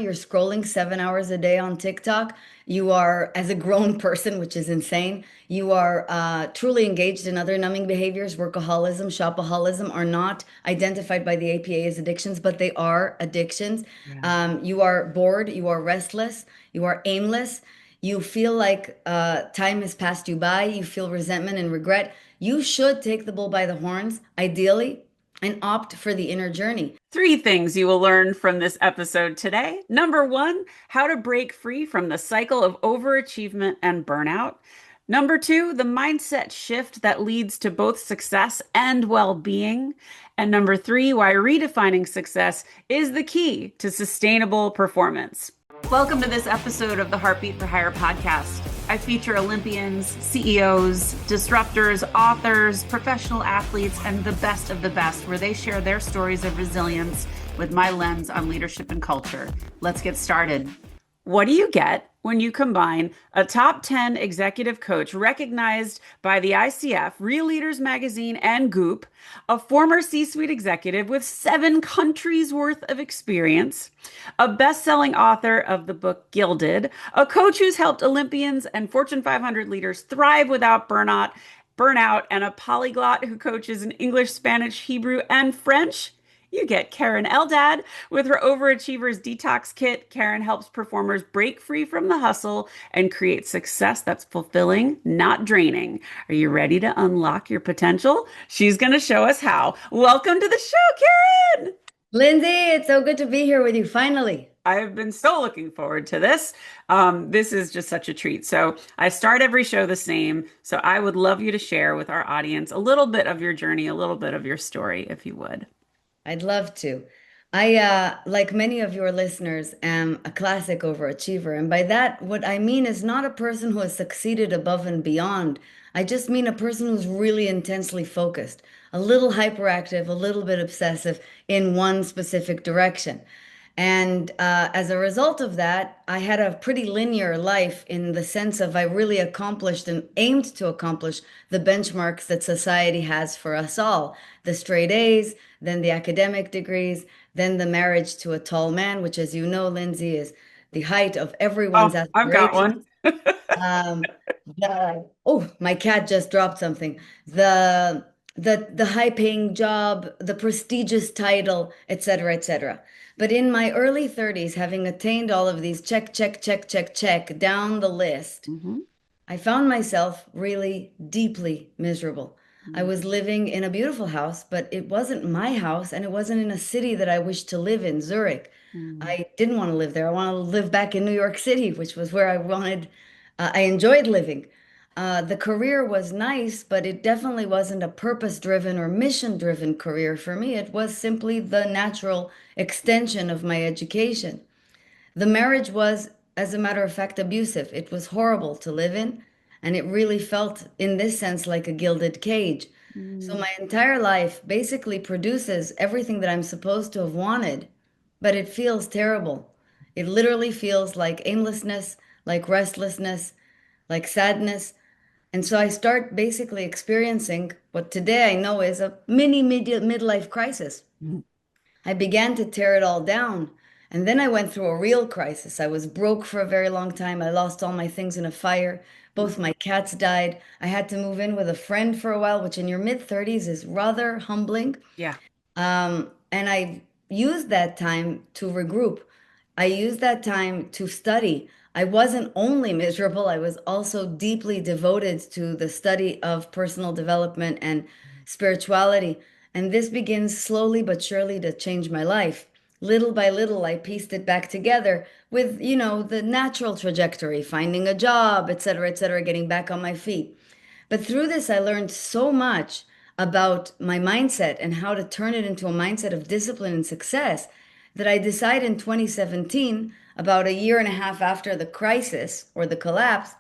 you're scrolling 7 hours a day on TikTok. You are, as a grown person, which is insane, you are truly engaged in other numbing behaviors. Workaholism, shopaholism are not identified by the APA as addictions, but they are addictions. Yeah. You are bored, you are restless, you are aimless. You feel like time has passed you by. You feel resentment and regret. You should take the bull by the horns, ideally, and opt for the inner journey. Three things you will learn from this episode today. Number one, how to break free from the cycle of overachievement and burnout. Number two, the mindset shift that leads to both success and well-being. And number three, why redefining success is the key to sustainable performance. Welcome to this episode of the Heartbeat for Hire podcast. I feature Olympians, CEOs, disruptors, authors, professional athletes, and the best of the best, where they share their stories of resilience with my lens on leadership and culture. Let's get started. What do you get when you combine a top 10 executive coach recognized by the ICF, Real Leaders Magazine, and Goop, a former C-suite executive with 7 countries worth of experience, a best-selling author of the book GILDED, a coach who's helped Olympians and Fortune 500 leaders thrive without burnout, and a polyglot who coaches in English, Spanish, Hebrew, and French? You get Keren Eldad with her Overachievers Detox Kit. Keren helps performers break free from the hustle and create success that's fulfilling, not draining. Are you ready to unlock your potential? She's going to show us how. Welcome to the show, Keren. Lindsay, it's so good to be here with you finally. I have been so looking forward to this. This is just such a treat. So I start every show the same. So I would love you to share with our audience a little bit of your journey, a little bit of your story, if you would. I'd love to. I, like many of your listeners, am a classic overachiever. And by that, what I mean is not a person who has succeeded above and beyond. I just mean a person who's really intensely focused, a little hyperactive, a little bit obsessive in one specific direction. And as a result of that, I had a pretty linear life in the sense of I really accomplished and aimed to accomplish the benchmarks that society has for us all. The straight A's, then the academic degrees, then the marriage to a tall man, which, as you know, Lindsay, is the height of everyone's Oh, I've got aspiration. one. Um, oh, my cat just dropped something. The the high-paying job, the prestigious title, etc., etc. But in my early 30s, having attained all of these check, check, check, check, check down the list, Mhm. I found myself really deeply miserable. I was living in a beautiful house, but it wasn't my house, and it wasn't in a city that I wished to live in, Zurich. Mhm. I didn't want to live there. I wanted to live back in New York City, which was where I enjoyed living. The career was nice, but it definitely wasn't a purpose-driven or mission-driven career for me. It was simply the natural extension of my education. The marriage was, as a matter of fact, abusive. It was horrible to live in, and it really felt, in this sense, like a gilded cage. So Mhm. my entire life basically produces everything that I'm supposed to have wanted, but it feels terrible. It literally feels like aimlessness, like restlessness, like sadness. And so I start basically experiencing what today I know is a mini midlife crisis. Mhm. I began to tear it all down. And then I went through a real crisis. I was broke for a very long time. I lost all my things in a fire. Both my cats died. I had to move in with a friend for a while, which in your mid 30s is rather humbling. Yeah. And I used that time to regroup. I used that time to study. I wasn't only miserable, I was also deeply devoted to the study of personal development and spirituality. And this begins slowly but surely to change my life. Little by little, I pieced it back together with, the natural trajectory, finding a job, et cetera, getting back on my feet. But through this, I learned so much about my mindset and how to turn it into a mindset of discipline and success that I decided in 2017, about a year and a half after the crisis or the collapse,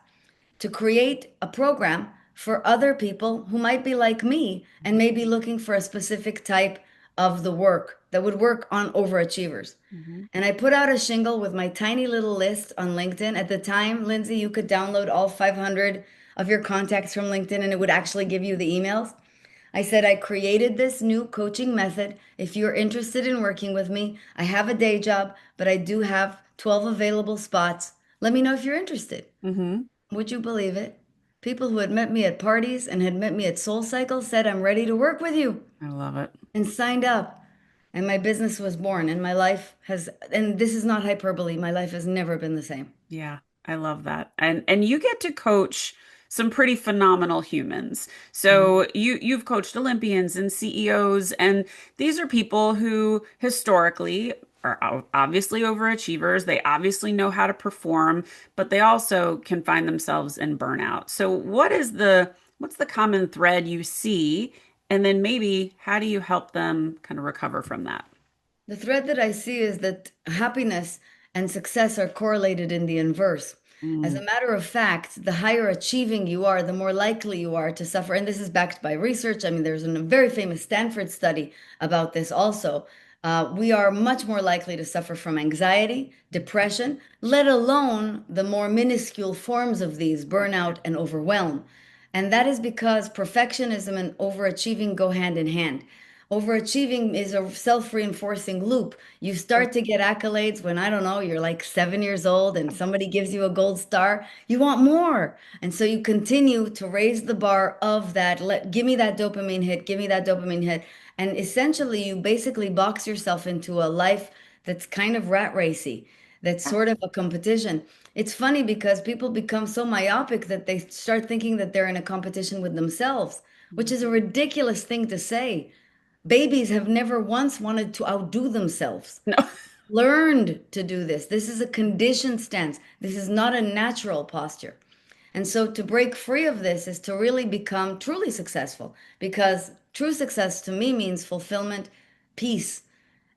to create a program for other people who might be like me and maybe looking for a specific type of the work that would work on overachievers. Mhm. And I put out a shingle with my tiny little list on LinkedIn. At the time, Lindsay, you could download all 500 of your contacts from LinkedIn and it would actually give you the emails. I said, I created this new coaching method. If you're interested in working with me, I have a day job, but I do have 12 available spots. Let me know if you're interested. Hmm. Would you believe it? People who had met me at parties and had met me at Soul Cycle said, I'm ready to work with you I love it. and signed up. And my business was born, and my life has, and this is not hyperbole, my life has never been the same. Yeah, I love that. And you get to coach some pretty phenomenal humans. Mhm. So you've coached Olympians and CEOs, and these are people who historically are obviously overachievers. They obviously know how to perform, but they also can find themselves in burnout. So what's the common thread you see? And then maybe how do you help them kind of recover from that? The thread that I see is that happiness and success are correlated in the inverse. As a Mm, matter of fact, the higher achieving you are, the more likely you are to suffer. And this is backed by research. I mean, there's a very famous Stanford study about this also. We are much more likely to suffer from anxiety, depression, let alone the more minuscule forms of these, burnout and overwhelm. And that is because perfectionism and overachieving go hand in hand. Overachieving is a self-reinforcing loop. You start to get accolades when, I don't know, you're like 7 years old and somebody gives you a gold star. You want more. And so you continue to raise the bar of that. Give me that dopamine hit, give me that dopamine hit. And essentially, you basically box yourself into a life that's kind of rat racy, that's sort of a competition. It's funny because people become so myopic that they start thinking that they're in a competition with themselves, which is a ridiculous thing to say. Babies have never once wanted to outdo themselves, no. learned to do this. This is a conditioned stance. This is not a natural posture. And so to break free of this is to really become truly successful because true success to me means fulfillment, peace,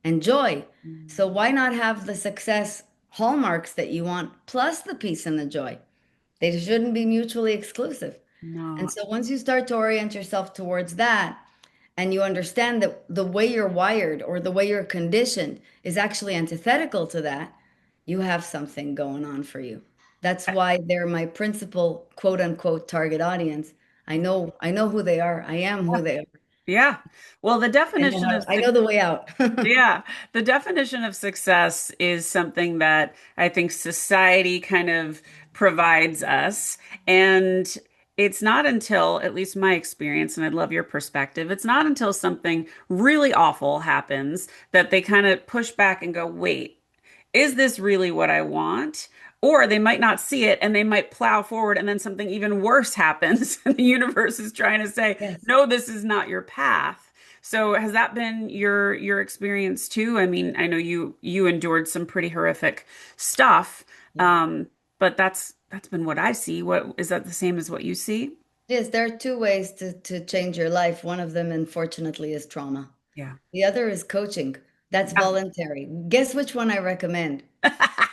and joy. So why not have the success hallmarks that you want plus the peace and the joy? They shouldn't be mutually exclusive. And No. so once you start to orient yourself towards that, and you understand that the way you're wired or the way you're conditioned is actually antithetical to that, you have something going on for you. That's why they're my principal quote unquote target audience. I know who they are. I am who they are. Yeah. Well, the definition of I know the way out. yeah, the definition of success is something that I think society kind of provides us. And it's not until, at least my experience, and I'd love your perspective, it's not until something really awful happens that they kind of push back and go, wait, is this really what I want? Or they might not see it and they might plow forward and then something even worse happens. And the universe is trying to say, Yes. no, this is not your path. So has that been your experience too? I mean, I know you endured some pretty horrific stuff. Yeah. Um, but that's been what I see. What is that the same as what you see? Yes, there are two ways to change your life. One of them, unfortunately, is trauma. Yeah. The other is coaching. That's Yeah. voluntary. Guess which one I recommend?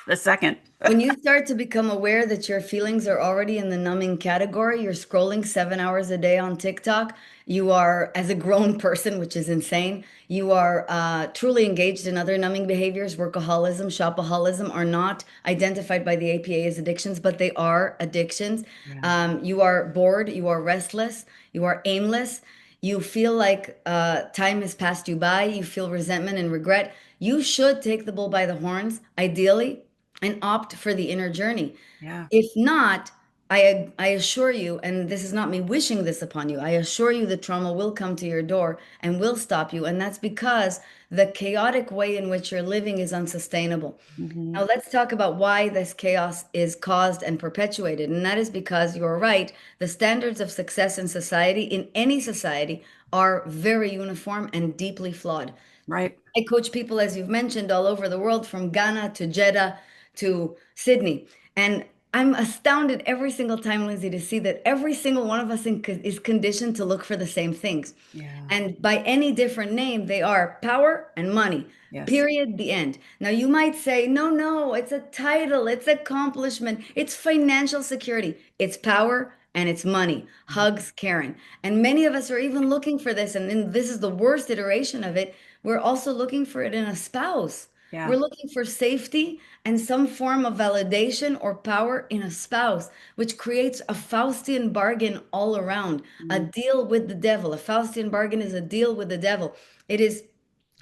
The second. When you start to become aware that your feelings are already in the numbing category, you're scrolling 7 hours a day on TikTok, you are, as a grown person, which is insane, you are truly engaged in other numbing behaviors. Workaholism, shopaholism are not identified by the APA as addictions, but they are addictions. Yeah. You are bored, you are restless, you are aimless. You feel like time has passed you by. You feel resentment and regret. You should take the bull by the horns, ideally, and opt for the inner journey. Yeah. If not, I assure you, and this is not me wishing this upon you, I assure you the trauma will come to your door and will stop you. And that's because the chaotic way in which you're living is unsustainable. Hmm. Now, let's talk about why this chaos is caused and perpetuated. And that is because you're right. The standards of success in society, in any society, are very uniform and deeply flawed. Right. I coach people, as you've mentioned, all over the world, from Ghana to Jeddah to Sydney. And I'm astounded every single time, Lindsay, to see that every single one of us is conditioned to look for the same things. Yeah. And by any different name, they are power and money. Yes. Period. The end. Now, you might say, no, no, it's a title, it's accomplishment, it's financial security, it's power and it's money. Hugs, Karen. And many of us are even looking for this. And then this is the worst iteration of it. We're also looking for it in a spouse. Yeah. We're looking for safety and some form of validation or power in a spouse, which creates a Faustian bargain all around, a Mm. deal with the devil. A Faustian bargain is a deal with the devil. It is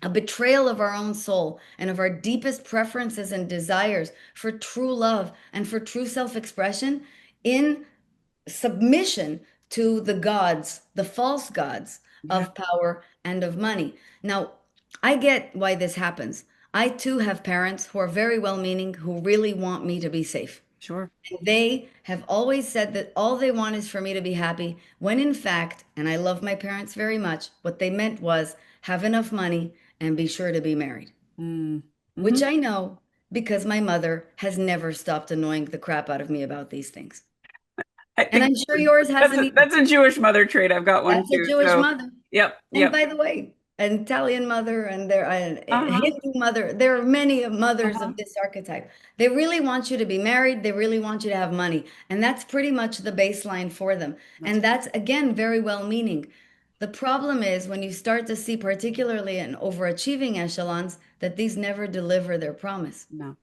a betrayal of our own soul and of our deepest preferences and desires for true love and for true self-expression in submission to the gods, the false gods Yeah, of power and of money. Now, I get why this happens. I too have parents who are very well-meaning, who really want me to be safe. sure. They have always said that all they want is for me to be happy, when in fact, and I love my parents very much, what they meant was have enough money and be sure to be married, Mm. which Hmm. I know because my mother has never stopped annoying the crap out of me about these things. I And think I'm sure yours that's hasn't a, either. that's a Jewish mother trait. I've got one That's a too. Jewish So, mother. yep, And yep. by the way, an Italian mother and there a Uh-huh. Hindu mother. There are many mothers Uh-huh. of this archetype. They really want you to be married. They really want you to have money. And that's pretty much the baseline for them. That's And that's, again, very well meaning. The problem is when you start to see, particularly in overachieving echelons, that these never deliver their promise. no.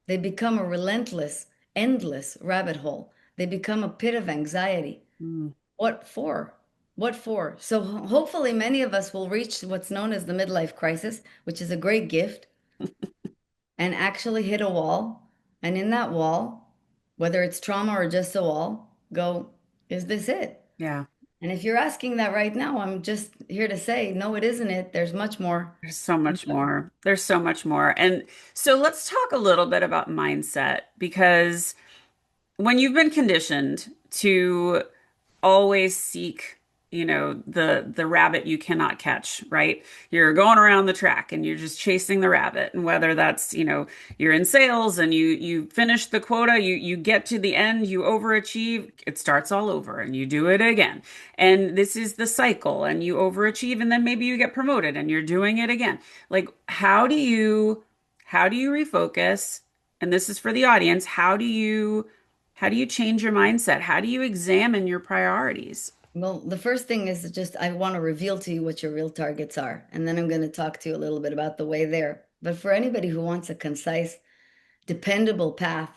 They become a relentless, endless rabbit hole. They become a pit of anxiety. Mm. What for? What for? So hopefully many of us will reach what's known as the midlife crisis, which is a great gift, and actually hit a wall. And in that wall, whether it's trauma or just a wall, go, is this it? Yeah. And if you're asking that right now, I'm just here to say, no, it isn't it. There's much more. There's so much more. There's so much more. And so let's talk a little bit about mindset because when you've been conditioned to always seek, the rabbit you cannot catch, right? You're going around the track and you're just chasing the rabbit. And whether that's, you're in sales and you finish the quota, you get to the end, you overachieve, it starts all over and you do it again. And this is the cycle and you overachieve and then maybe you get promoted and you're doing it again. Like how do you refocus? And this is for the audience. How do you change your mindset? How do you examine your priorities? Well, the first thing is just I want to reveal to you what your real targets are. And then I'm going to talk to you a little bit about the way there. But for anybody who wants a concise, dependable path,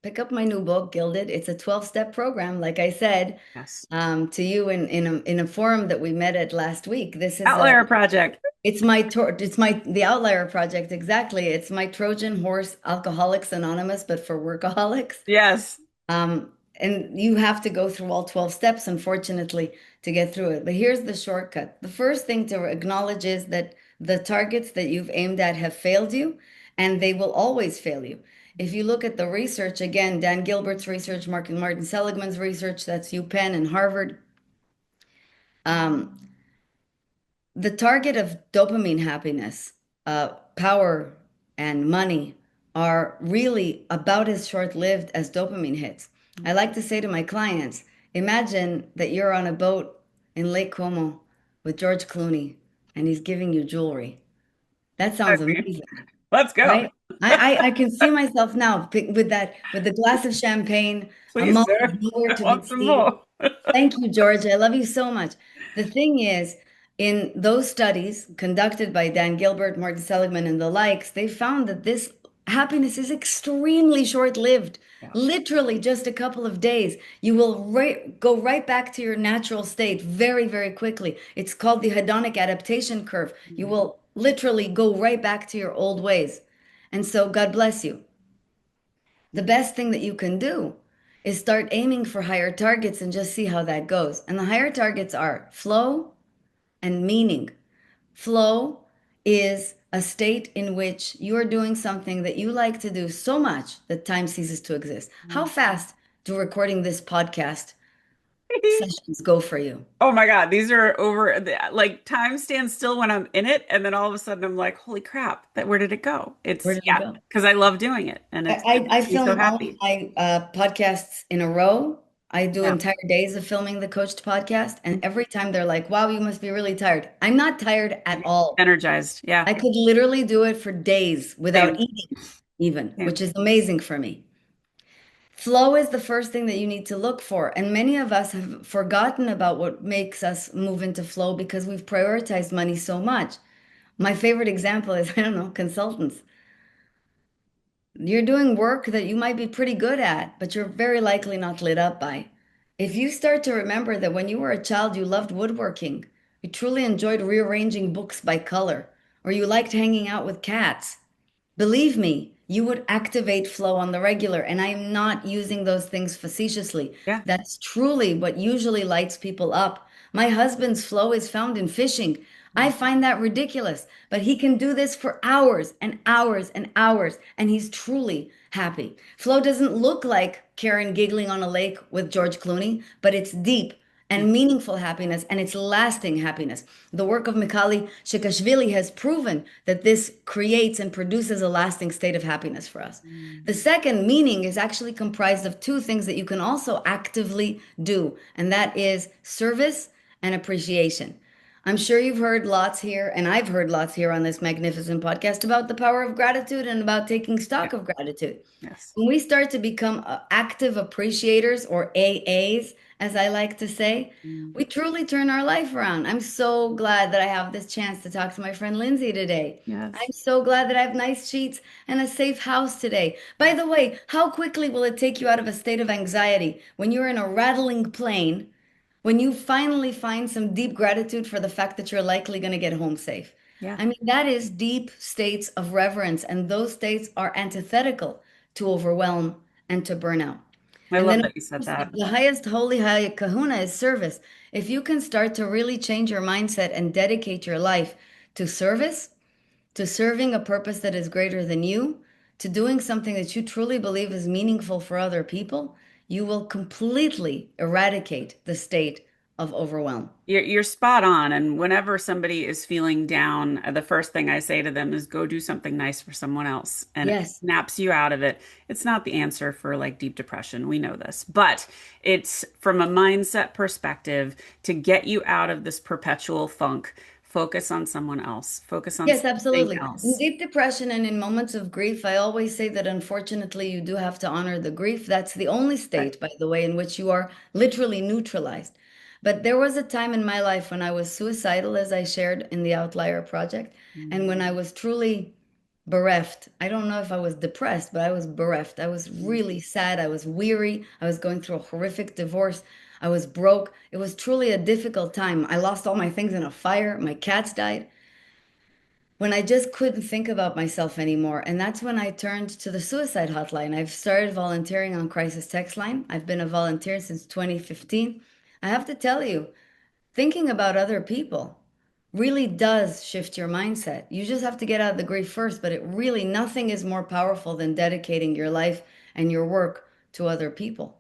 pick up my new book, Gilded. It's a 12-step program, like I said Yes. to you in a forum that we met at last week. This is a Outlier project. it's my the Outlier Project, exactly. It's my Trojan horse, Alcoholics Anonymous, but for workaholics. Yes. And you have to go through all 12 steps, unfortunately, to get through it. But here's the shortcut. The first thing to acknowledge is that the targets that you've aimed at have failed you, and they will always fail you. If you look at the research, again, Dan Gilbert's research, Martin Seligman's research, that's UPenn and Harvard, um, the target of dopamine happiness, power, and money are really about as short-lived as dopamine hits. I like to say to my clients, imagine that you're on a boat in Lake Como with George Clooney and he's giving you jewelry. That sounds amazing, Let's go. right? I can see myself now with that, with the glass of champagne, a Please, mug sir. nowhere I to be want some seen. more. Thank you, George. I love you so much. The thing is, in those studies conducted by Dan Gilbert, Martin Seligman, and the likes, they found that this happiness is extremely short-lived. Yeah. Literally just a couple of days. You will go right back to your natural state very, very quickly. It's called the hedonic adaptation curve. You Mhm. will literally go right back to your old ways. And so, God bless you. The best thing that you can do is start aiming for higher targets and just see how that goes. And the higher targets are flow and meaning. Flow is a state in which you are doing something that you like to do so much that time ceases to exist. How fast do recording this podcast sessions go for you? Oh my God, these are over. Like time stands still when I'm in it, and then all of a sudden I'm like, "Holy crap! Where did it go?" Where It's did it yeah, go? because I love doing it, and it I makes me so film all of happy. my podcasts in a row. I do Yeah, entire days of filming the Coached podcast, and every time they're like, "Wow, you must be really tired." I'm not tired at all. energized. Yeah, I could literally do it for days without same, eating, even, same. which is amazing for me. Flow is the first thing that you need to look for, and many of us have forgotten about what makes us move into flow because we've prioritized money so much. My favorite example is, I don't know, consultants. You're doing work that you might be pretty good at, but you're very likely not lit up by. If you start to remember that when you were a child, you loved woodworking, you truly enjoyed rearranging books by color, or you liked hanging out with cats, believe me, you would activate flow on the regular. And I'm not using those things facetiously. Yeah. That's truly what usually lights people up. My husband's flow is found in fishing. I find that ridiculous, but he can do this for hours and hours and hours, and he's truly happy. Flow doesn't look like Karen giggling on a lake with George Clooney, but it's deep and meaningful happiness, and it's lasting happiness. The work of Mikhaili Shikashvili has proven that this creates and produces a lasting state of happiness for us. The second meaning is actually comprised of two things that you can also actively do, and that is service and appreciation. I'm sure you've heard lots here, and I've heard lots here on this magnificent podcast about the power of gratitude and about taking Yeah. stock of gratitude. Yes. When we start to become active appreciators or AAs, as I like to say, Mm. we truly turn our life around. I'm so glad that I have this chance to talk to my friend Lyndsay today. Yes. I'm so glad that I have nice sheets and a safe house today. By the way, how quickly will it take you out of a state of anxiety when you're in a rattling plane, when you finally find some deep gratitude for the fact that you're likely going to get home safe? Yeah. I mean, that is deep states of reverence, and those states are antithetical to overwhelm and to burnout. I And love then, of that you said course, that. the highest holy high kahuna is service. If you can start to really change your mindset and dedicate your life to service, to serving a purpose that is greater than you, to doing something that you truly believe is meaningful for other people, you will completely eradicate the state of overwhelm. You're spot on. And whenever somebody is feeling down, the first thing I say to them is go do something nice for someone else. And it Yes. snaps you out of it. It's not the answer for like deep depression. We know this, but it's from a mindset perspective to get you out of this perpetual funk. Focus on someone else. Focus on Yes, something absolutely. In else. deep depression and in moments of grief, I always say that unfortunately you do have to honor the grief. That's the only Right. state, by the way, in which you are literally neutralized. But there was a time in my life when I was suicidal, as I shared in the Outlier Project, and when I was truly bereft. I don't know if I was depressed, but I was bereft. I was really sad. I was weary. I was going through a horrific divorce. I was broke. It was truly a difficult time. I lost all my things in a fire. My cats died when I just couldn't think about myself anymore. And that's when I turned to the suicide hotline. I've started volunteering on Crisis Text Line. I've been a volunteer since 2015. I have to tell you, thinking about other people really does shift your mindset. You just have to get out of the grief first, but it really, nothing is more powerful than dedicating your life and your work to other people.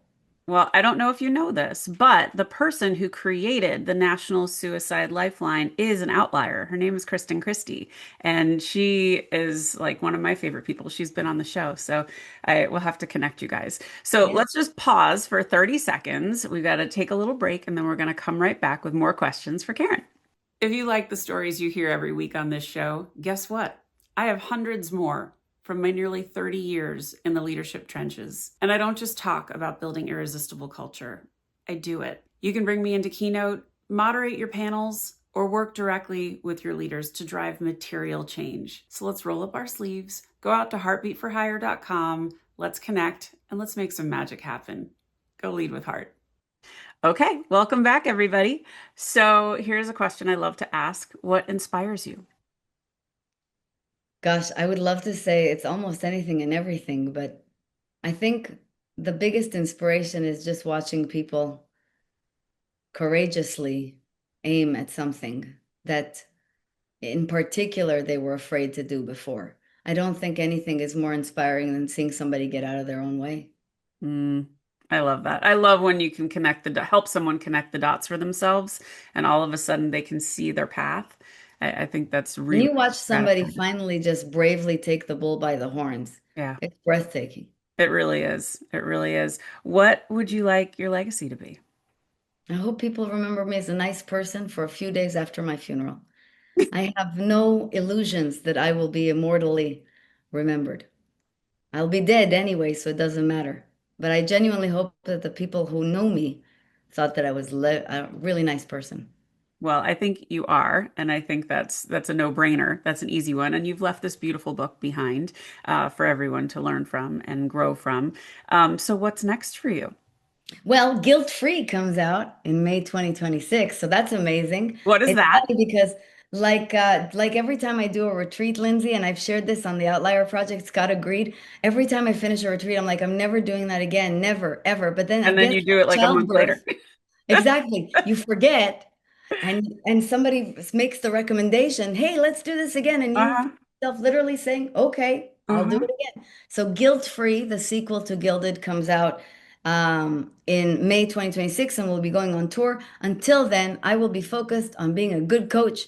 Well, I don't know if you know this, but the person who created the National Suicide Lifeline is an outlier. Her name is Kristen Christie, and she is like one of my favorite people. She's been on the show, so I will have to connect you guys. So Yeah. let's just pause for 30 seconds. We've got to take a little break, and then we're going to come right back with more questions for Karen. If you like the stories you hear every week on this show, guess what? I have hundreds more from my nearly 30 years in the leadership trenches. And I don't just talk about building irresistible culture, I do it. You can bring me into Keynote, moderate your panels, or work directly with your leaders to drive material change. So let's roll up our sleeves, go out to heartbeatforhire.com, let's connect, and let's make some magic happen. Go lead with heart. Okay, welcome back, everybody. So here's a question I love to ask. What inspires you? Gosh, I would love to say it's almost anything and everything, but I think the biggest inspiration is just watching people courageously aim at something that in particular they were afraid to do before. I don't think anything is more inspiring than seeing somebody get out of their own way. Mm, I love that. I love when you can connect help someone connect the dots for themselves, and all of a sudden they can see their path. I think that's When really you watch somebody gratifying. finally just bravely take the bull by the horns, Yeah, it's breathtaking. it really is. It really is. What would you like your legacy to be? I hope people remember me as a nice person for a few days after my funeral. I have no illusions that I will be immortally remembered. I'll be dead anyway, so it doesn't matter. But I genuinely hope that the people who know me thought that I was a really nice person. Well, I think you are, and I think that's a no-brainer. That's an easy one, and you've left this beautiful book behind for everyone to learn from and grow from. So what's next for you? Well, Guilt Free comes out in May 2026, so that's amazing. What is It's that? funny because Like every time I do a retreat, Lindsay, and I've shared this on the Outlier Project, Scott agreed. Every time I finish a retreat, I'm like, I'm never doing that again, never, ever. But then I And then get you do it like a month later. childbirth. Exactly. You forget, and somebody makes the recommendation, "Hey, let's do this again." And you Uh-huh. find yourself literally saying, "Okay, I'll do Uh-huh. it again." So Guilt-Free, the sequel to Gilded, comes out in May 2026 and we'll be going on tour. Until then, I will be focused on being a good coach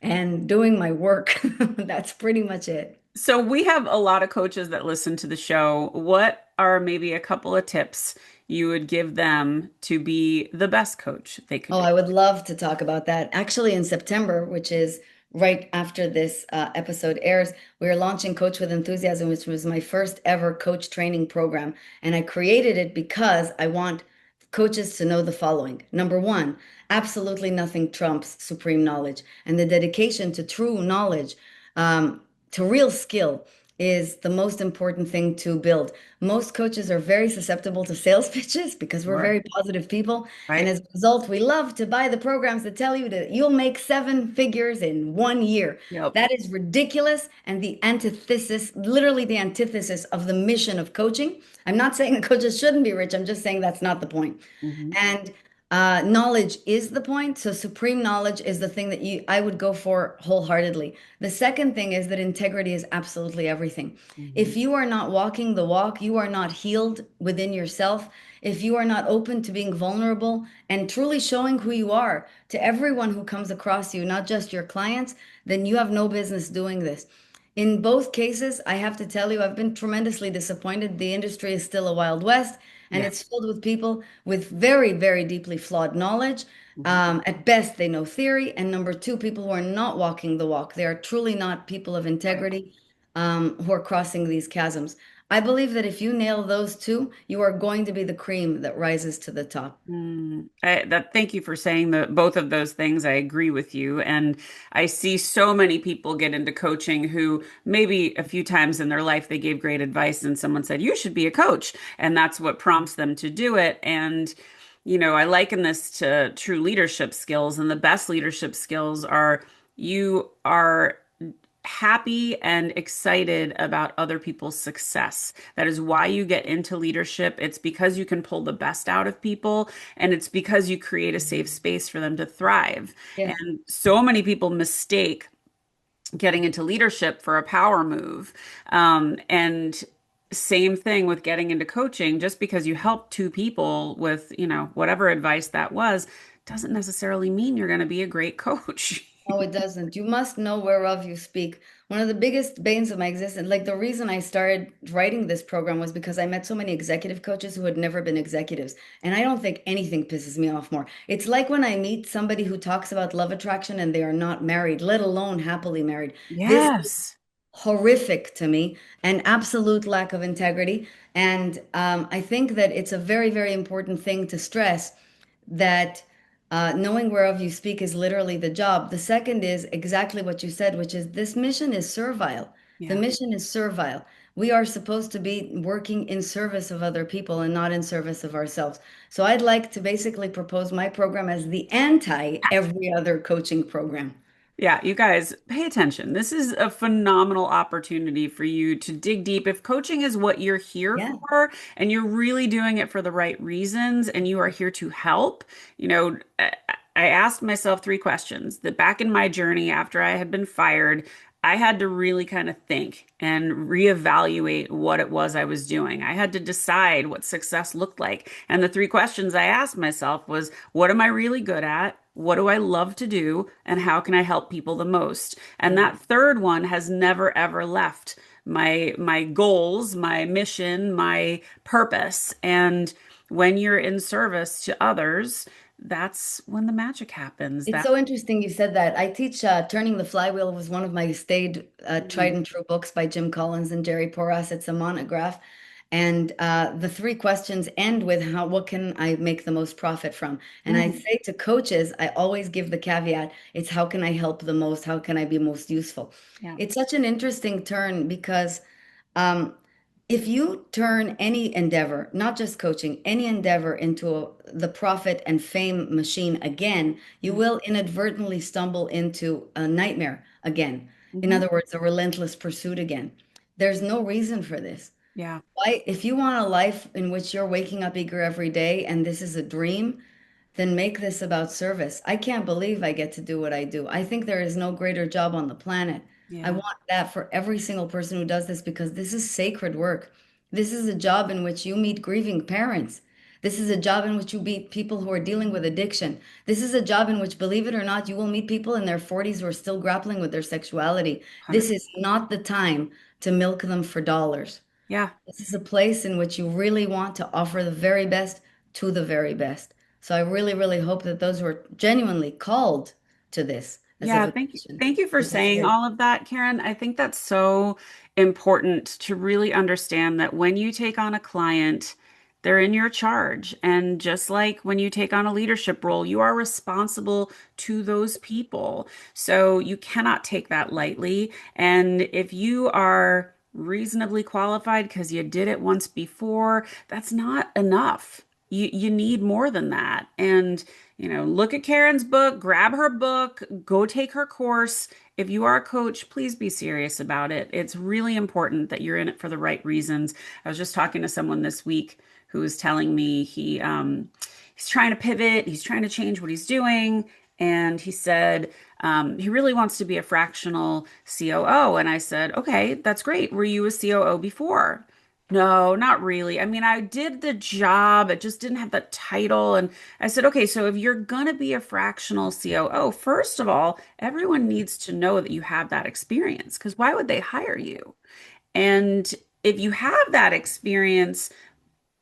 and doing my work. That's pretty much it. So we have a lot of coaches that listen to the show. What are maybe a couple of tips you would give them to be the best coach they could Oh, I be? would love to talk about that. Actually, in September, which is right after this episode airs, we are launching Coach with Enthusiasm, which was my first ever coach training program. And I created it because I want coaches to know the following. Number one, absolutely nothing trumps supreme knowledge. And the dedication to true knowledge, to real skill, is the most important thing to build. Most coaches are very susceptible to sales pitches because we're Sure. very positive people. And Right? as a result, we love to buy the programs that tell you that you'll make seven figures in 1 year. Yep. That is ridiculous and the antithesis, literally the antithesis of the mission of coaching. I'm not saying that coaches shouldn't be rich. I'm just saying that's not the point. Hmm. And knowledge is the point. So supreme knowledge is the thing that I would go for wholeheartedly. The second thing is that integrity is absolutely everything. Hmm. If you are not walking the walk, you are not healed within yourself. If you are not open to being vulnerable and truly showing who you are to everyone who comes across you, not just your clients, then you have no business doing this. In both cases, I have to tell you, I've been tremendously disappointed. The industry is still a Wild West, and Yeah. it's filled with people with very, very deeply flawed knowledge. Hmm. At best, they know theory. And number two, people who are not walking the walk. They are truly not people of Right. integrity, who are crossing these chasms. I believe that if you nail those two, you are going to be the cream that rises to the top. Thank you for saying both of those things. I agree with you. And I see so many people get into coaching who maybe a few times in their life they gave great advice and someone said, you should be a coach. And that's what prompts them to do it. And, I liken this to true leadership skills. And the best leadership skills are you are happy and excited about other people's success. That is why you get into leadership. It's because you can pull the best out of people, and it's because you create a safe space for them to thrive. Yes. And so many people mistake getting into leadership for a power move. And same thing with getting into coaching. Just because you help two people with, whatever advice that was, doesn't necessarily mean you're going to be a great coach. No, it doesn't. You must know whereof you speak. One of the biggest banes of my existence, like the reason I started writing this program was because I met so many executive coaches who had never been executives. And I don't think anything pisses me off more. It's like when I meet somebody who talks about love attraction and they are not married, let alone happily married. This Yes. horrific to me, an absolute lack of integrity. And I think that it's a very, very important thing to stress that knowing whereof you speak is literally the job. The second is exactly what you said, which is this mission is servile. The Yeah. mission is servile. We are supposed to be working in service of other people and not in service of ourselves. So I'd like to basically propose my program as the anti every other coaching program. Yeah, you guys, pay attention. This is a phenomenal opportunity for you to dig deep. If coaching is what you're here Yeah. for and you're really doing it for the right reasons and you are here to help, I asked myself three questions that back in my journey after I had been fired, I had to really kind of think and reevaluate what it was I was doing. I had to decide what success looked like. And the three questions I asked myself was, what am I really good at? What do I love to do? And how can I help people the most? And Yeah. that third one has never ever left my goals, my mission, my purpose. And when you're in service to others, that's when the magic happens. It's That so interesting you said that. I teach Turning the Flywheel was one of my stayed tried and true books by Jim Collins and Jerry Porras. It's a monograph. And the three questions end with what can I make the most profit from? And I Mhm. say to coaches, I always give the caveat, it's how can I help the most? How can I be most useful? Yeah. It's such an interesting turn because um, if you turn any endeavor, not just coaching, any endeavor into the profit and fame machine again, you will inadvertently stumble into a nightmare again. In Mm-hmm. other words, a relentless pursuit again. There's no reason for this. Yeah. Why, if you want a life in which you're waking up eager every day and this is a dream, then make this about service. I can't believe I get to do what I do. I think there is no greater job on the planet. I Yeah. want that for every single person who does this because this is sacred work. This is a job in which you meet grieving parents. This is a job in which you meet people who are dealing with addiction. This is a job in which, believe it or not, you will meet people in their 40s who are still grappling with their sexuality. This 100. is not the time to milk them for dollars. Yeah. This is a place in which you really want to offer the very best to the very best. So I really, really hope that those who are genuinely called to this as a Yeah, thank you. vocation Thank you for will saying consider. all of that, Karen. I think that's so important to really understand that when you take on a client, they're in your charge. And just like when you take on a leadership role, you are responsible to those people. So you cannot take that lightly. And if you are reasonably qualified because you did it once before, that's not enough. You need more than that. And look at Karen's book, grab her book, go take her course. If you are a coach, please be serious about it. It's really important that you're in it for the right reasons. I was just talking to someone this week who was telling me he's trying to pivot, he's trying to change what he's doing, and he said he really wants to be a fractional COO. And I said, okay, that's great. Were you a COO before? No, not really. I mean, I did the job, it just didn't have the title. And I said, okay, so if you're going to be a fractional COO, first of all, everyone needs to know that you have that experience because why would they hire you? And if you have that experience,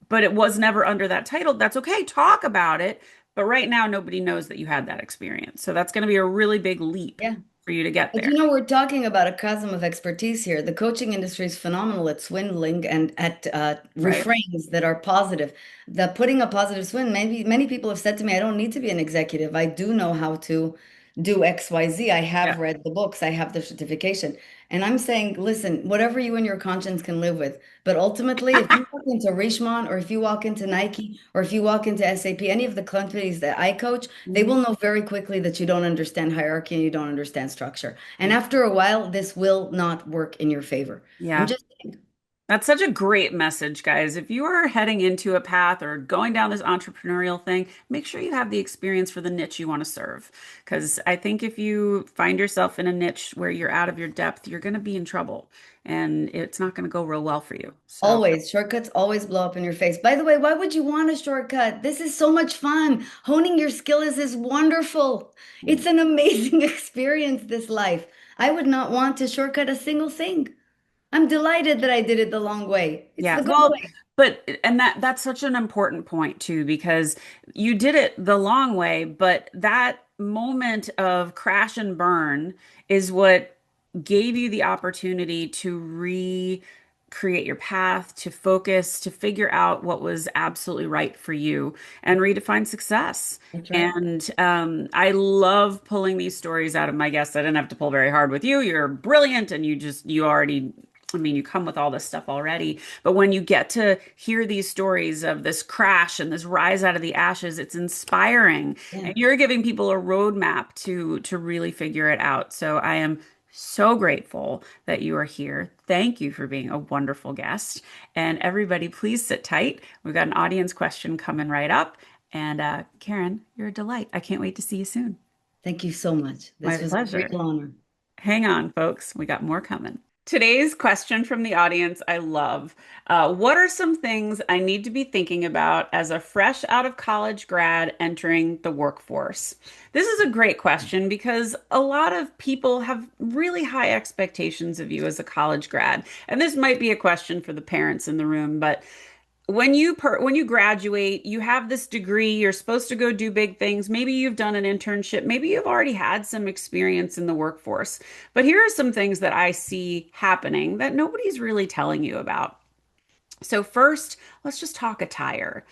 but it was never under that title, that's okay. Talk about it. But right now, nobody knows that you had that experience. So that's going to be a really big leap Yeah. for you to get But there, we're talking about a chasm of expertise here. The coaching industry is phenomenal at swindling and at right? refrains that are positive. The putting a positive spin, maybe many people have said to me, I don't need to be an executive. I do know how to do X, Y, Z. I Yeah. have read the books, I have the certification. And I'm saying, listen, whatever you and your conscience can live with. But ultimately, if you walk into Richemont or if you walk into Nike or if you walk into SAP, any of the companies that I coach, they Mhm. will know very quickly that you don't understand hierarchy and you don't understand structure. And after a while, this will not work in your favor. I'm Yeah. just, That's such a great message, guys. If you are heading into a path or going down this entrepreneurial thing, make sure you have the experience for the niche you want to serve. Because I think if you find yourself in a niche where you're out of your depth, you're going to be in trouble and it's not going to go real well for you. So, always, shortcuts always blow up in your face. By the way, why would you want a shortcut? This is so much fun. Honing your skill is wonderful. It's an amazing experience, this life. I would not want to shortcut a single thing. I'm delighted that I did it the long way. It's yeah. the good Well, way. but and that's such an important point too, because you did it the long way, but that moment of crash and burn is what gave you the opportunity to recreate your path, to focus, to figure out what was absolutely right for you and redefine success. That's right. And I love pulling these stories out of my guests. I didn't have to pull very hard with you. You're brilliant and you already, I mean, you come with all this stuff already. But when you get to hear these stories of this crash and this rise out of the ashes, it's inspiring. Yeah. And you're giving people a roadmap to really figure it out. So I am so grateful that you are here. Thank you for being a wonderful guest. And everybody, please sit tight. We've got an audience question coming right up. And Karen, you're a delight. I can't wait to see you soon. Thank you so much. My This was a pleasure. real honor. Hang on, folks. We got more coming. Today's question from the audience, I love. What are some things I need to be thinking about as a fresh out of college grad entering the workforce? This is a great question because a lot of people have really high expectations of you as a college grad. And this might be a question for the parents in the room, but when you graduate, you have this degree, you're supposed to go do big things. Maybe you've done an internship, maybe you've already had some experience in the workforce. But here are some things that I see happening that nobody's really telling you about. So first, let's just talk attire.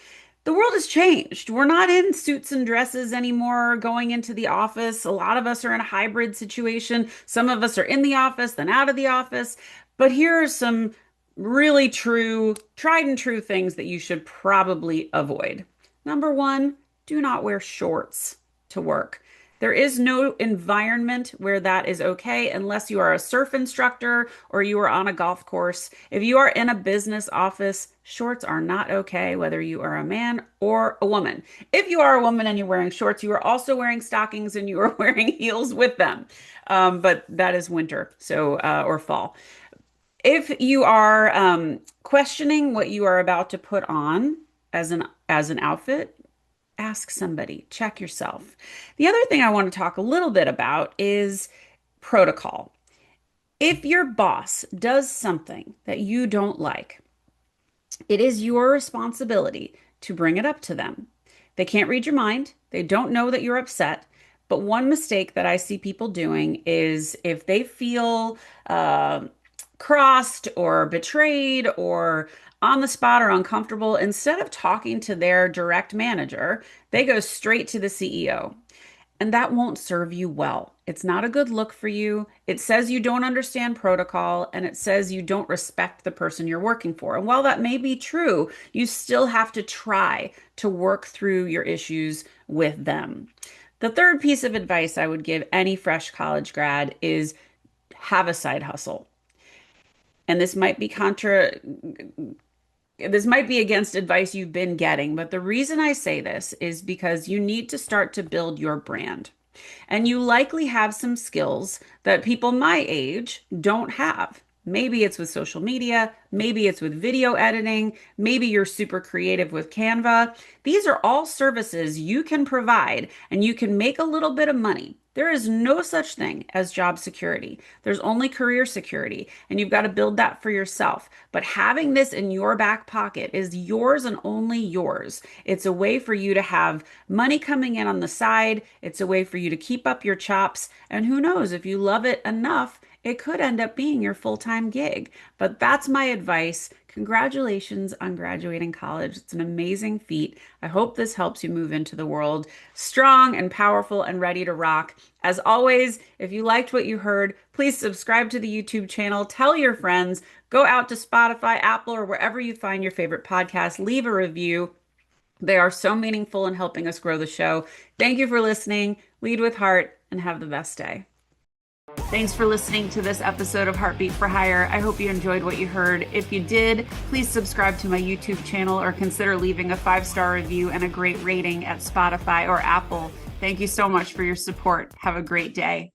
The world has changed. We're not in suits and dresses anymore going into the office. A lot of us are in a hybrid situation. Some of us are in the office, then out of the office. But here are some really true, tried and true things that you should probably avoid. Number one, do not wear shorts to work. There is no environment where that is okay unless you are a surf instructor or you are on a golf course. If you are in a business office, shorts are not okay, whether you are a man or a woman. If you are a woman and you're wearing shorts, you are also wearing stockings and you are wearing heels with them. But that is winter, so or fall. If you are questioning what you are about to put on as an outfit, ask somebody, check yourself. The other thing I want to talk a little bit about is protocol. If your boss does something that you don't like, it is your responsibility to bring it up to them. They can't read your mind. They don't know that you're upset. But one mistake that I see people doing is if they feel crossed or betrayed or on the spot or uncomfortable, instead of talking to their direct manager, they go straight to the CEO. And that won't serve you well. It's not a good look for you. It says you don't understand protocol and it says you don't respect the person you're working for. And while that may be true, you still have to try to work through your issues with them. The third piece of advice I would give any fresh college grad is have a side hustle. And this might be against advice you've been getting, but the reason I say this is because you need to start to build your brand. And you likely have some skills that people my age don't have. Maybe it's with social media, maybe it's with video editing, maybe you're super creative with Canva. These are all services you can provide and you can make a little bit of money. There is no such thing as job security. There's only career security, and you've got to build that for yourself. But having this in your back pocket is yours and only yours. It's a way for you to have money coming in on the side. It's a way for you to keep up your chops. And who knows, if you love it enough, it could end up being your full-time gig. But that's my advice. Congratulations on graduating college. It's an amazing feat. I hope this helps you move into the world strong and powerful and ready to rock. As always, if you liked what you heard, please subscribe to the YouTube channel, tell your friends, go out to Spotify, Apple, or wherever you find your favorite podcast, leave a review. They are so meaningful in helping us grow the show. Thank you for listening. Lead with heart and have the best day. Thanks for listening to this episode of Heartbeat for Hire. I hope you enjoyed what you heard. If you did, please subscribe to my YouTube channel or consider leaving a 5-star review and a great rating at Spotify or Apple. Thank you so much for your support. Have a great day.